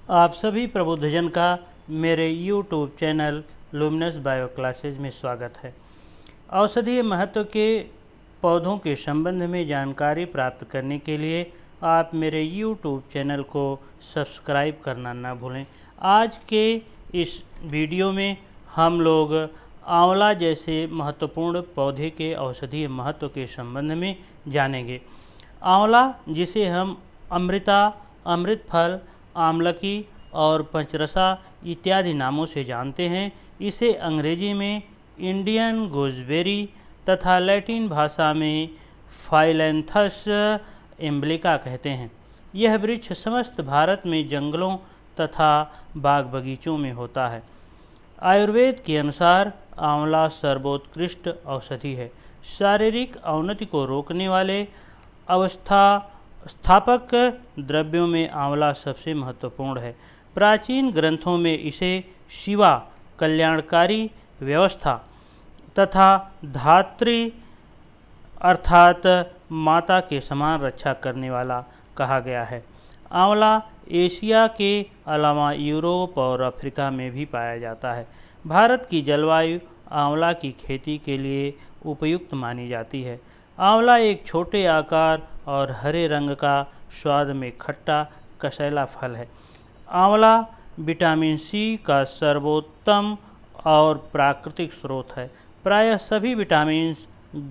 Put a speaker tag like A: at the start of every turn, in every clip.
A: आप सभी प्रबुद्धजन का मेरे YouTube channel luminous bio classes में स्वागत है। औषधीय महत्व के पौधों के संबंध में जानकारी प्राप्त करने के लिए आप मेरे YouTube चैनल को सब्सक्राइब करना ना भूलें। आज के इस वीडियो में हम लोग आंवला जैसे महत्वपूर्ण पौधे के औषधीय महत्व के संबंध में जानेंगे। आंवला, जिसे हम अमृता, अमृत फल, आमलकी और पंचरसा इत्यादि नामों से जानते हैं, इसे अंग्रेजी में इंडियन गूसबेरी तथा लैटिन भाषा में फाइलैंथस एम्ब्लिका कहते हैं। यह वृक्ष समस्त भारत में जंगलों तथा बाग बगीचों में होता है। आयुर्वेद के अनुसार आंवला सर्वोत्कृष्ट औषधि है। शारीरिक अवनति को रोकने वाले अवस्था स्थापक द्रव्यों में आंवला सबसे महत्वपूर्ण है। प्राचीन ग्रंथों में इसे शिवा, कल्याणकारी व्यवस्था तथा धात्री अर्थात माता के समान रक्षा करने वाला कहा गया है। आंवला एशिया के अलावा यूरोप और अफ्रीका में भी पाया जाता है। भारत की जलवायु आंवला की खेती के लिए उपयुक्त मानी जाती है। आंवला एक छोटे आकार और हरे रंग का, स्वाद में खट्टा कसैला फल है। आंवला विटामिन सी का सर्वोत्तम और प्राकृतिक स्रोत है। प्रायः सभी विटामिन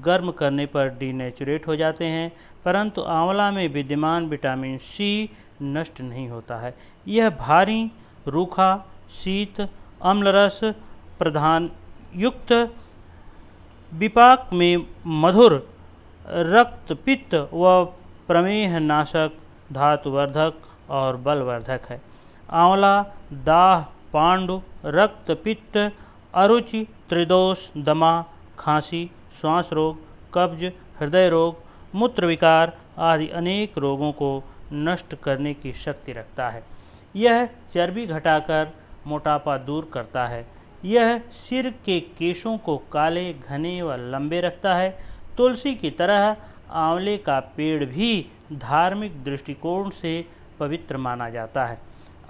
A: गर्म करने पर डीनेचुरेट हो जाते हैं, परंतु आंवला में विद्यमान विटामिन सी नष्ट नहीं होता है। यह भारी, रूखा, शीत, अम्लरस प्रधान युक्त, विपाक में मधुर, रक्तपित्त व प्रमेह नाशक, धातुवर्धक और बलवर्धक है। आंवला दाह, पांडु, रक्तपित्त, अरुचि, त्रिदोष, दमा, खांसी, श्वास रोग, कब्ज, हृदय रोग, मूत्र विकार आदि अनेक रोगों को नष्ट करने की शक्ति रखता है। यह चर्बी घटाकर मोटापा दूर करता है। यह सिर के केशों को काले, घने व लंबे रखता है। तुलसी की तरह आंवले का पेड़ भी धार्मिक दृष्टिकोण से पवित्र माना जाता है।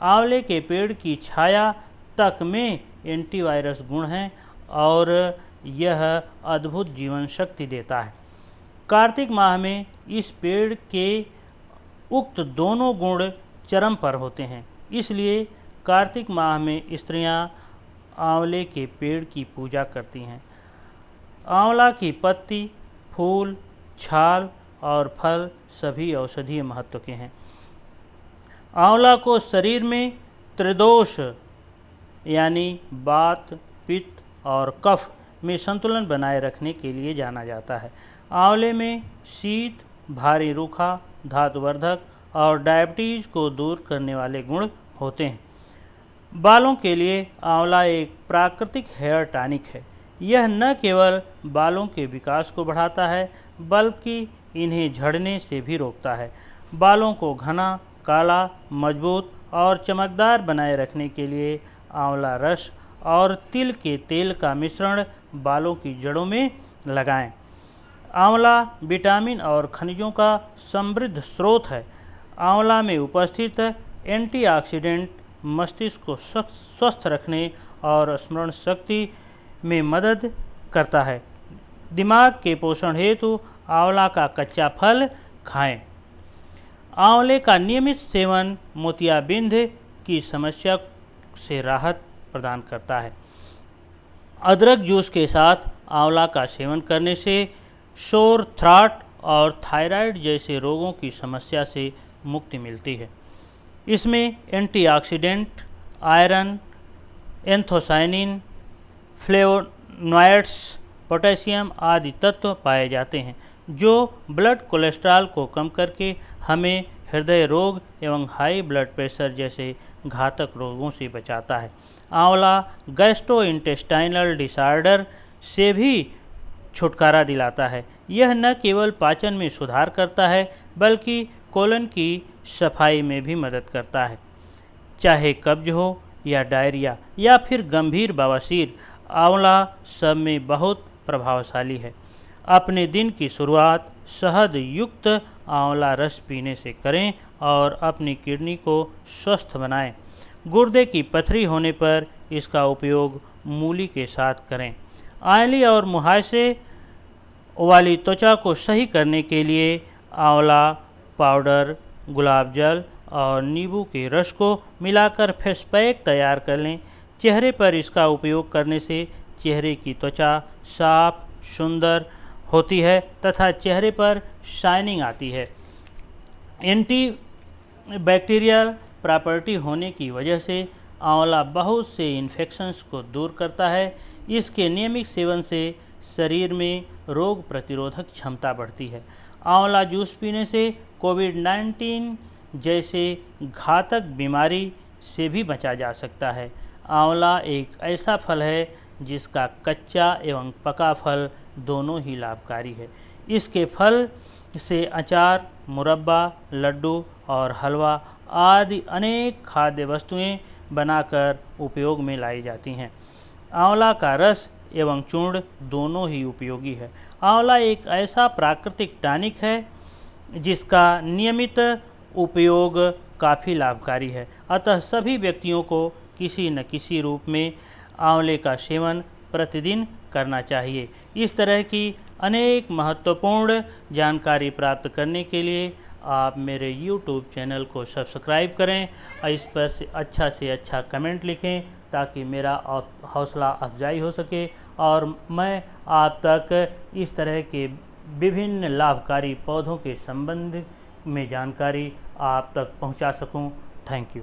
A: आंवले के पेड़ की छाया तक में एंटीवायरस गुण हैं और यह अद्भुत जीवन शक्ति देता है। कार्तिक माह में इस पेड़ के उक्त दोनों गुण चरम पर होते हैं, इसलिए कार्तिक माह में स्त्रियां आंवले के पेड़ की पूजा करती हैं। आंवला की पत्ती, फूल, छाल और फल सभी औषधीय महत्व के हैं। आंवला को शरीर में त्रिदोष यानी वात, पित्त और कफ में संतुलन बनाए रखने के लिए जाना जाता है। आंवले में शीत, भारी रूखा, धातुवर्धक और डायबिटीज को दूर करने वाले गुण होते हैं। बालों के लिए आंवला एक प्राकृतिक हेयर टॉनिक है। यह न केवल बालों के विकास को बढ़ाता है, बल्कि इन्हें झड़ने से भी रोकता है। बालों को घना, काला, मजबूत और चमकदार बनाए रखने के लिए आंवला रस और तिल के तेल का मिश्रण बालों की जड़ों में लगाएं। आंवला विटामिन और खनिजों का समृद्ध स्रोत है। आंवला में उपस्थित एंटीऑक्सीडेंट मस्तिष्क को स्वस्थ रखने और स्मरण शक्ति में मदद करता है। दिमाग के पोषण हेतु आंवला का कच्चा फल खाएं। आंवले का नियमित सेवन मोतियाबिंद की समस्या से राहत प्रदान करता है। अदरक जूस के साथ आंवला का सेवन करने से शोर थ्रॉट और थायराइड जैसे रोगों की समस्या से मुक्ति मिलती है। इसमें antioxidant, iron, anthocyanin, flavonoids, potassium आदि तत्व पाए जाते हैं, जो ब्लड कोलेस्ट्रॉल को कम करके हमें हृदय रोग एवं हाई ब्लड प्रेशर जैसे घातक रोगों से बचाता है। आंवला गैस्ट्रोइंटेस्टाइनल डिसऑर्डर से भी छुटकारा दिलाता है। यह न केवल पाचन में सुधार करता है, बल्कि कोलन की सफाई में भी मदद करता है। चाहे कब्ज हो या डायरिया या फिर गंभीर बवासीर, आंवला सब में बहुत प्रभावशाली है। अपने दिन की शुरुआत शहद युक्त आंवला रस पीने से करें और अपनी किडनी को स्वस्थ बनाएं। गुर्दे की पथरी होने पर इसका उपयोग मूली के साथ करें। आंवले और मुहासे वाली त्वचा को सही करने के लिए आंवला पाउडर, गुलाब जल और नींबू के रस को मिलाकर फेस पैक तैयार कर लें। चेहरे पर इसका उपयोग करने से चेहरे की त्वचा साफ, सुंदर होती है तथा चेहरे पर शाइनिंग आती है। एंटी बैक्टीरियल प्रॉपर्टी होने की वजह से आंवला बहुत से इन्फेक्शंस को दूर करता है। इसके नियमित सेवन से शरीर में रोग प्रतिरोधक क्षमता बढ़ती है। आंवला जूस पीने से कोविड-19 जैसे घातक बीमारी से भी बचा जा सकता है। आंवला एक ऐसा फल है जिसका कच्चा एवं पका फल दोनों ही लाभकारी है। इसके फल से अचार, मुरब्बा, लड्डू और हलवा आदि अनेक खाद्य वस्तुएं बनाकर उपयोग में लाई जाती हैं। आंवला का रस एवं चूर्ण दोनों ही उपयोगी है। आंवला एक ऐसा प्राकृतिक टॉनिक है जिसका नियमित उपयोग काफ़ी लाभकारी है। अतः सभी व्यक्तियों को किसी न किसी रूप में आंवले का सेवन प्रतिदिन करना चाहिए। इस तरह की अनेक महत्वपूर्ण जानकारी प्राप्त करने के लिए आप मेरे YouTube चैनल को सब्सक्राइब करें और इस पर से अच्छा कमेंट लिखें ताकि मेरा हौसला अफजाई हो सके और मैं आप तक इस तरह के विभिन्न लाभकारी पौधों के संबंध में जानकारी आप तक पहुंचा सकूं। Thank you.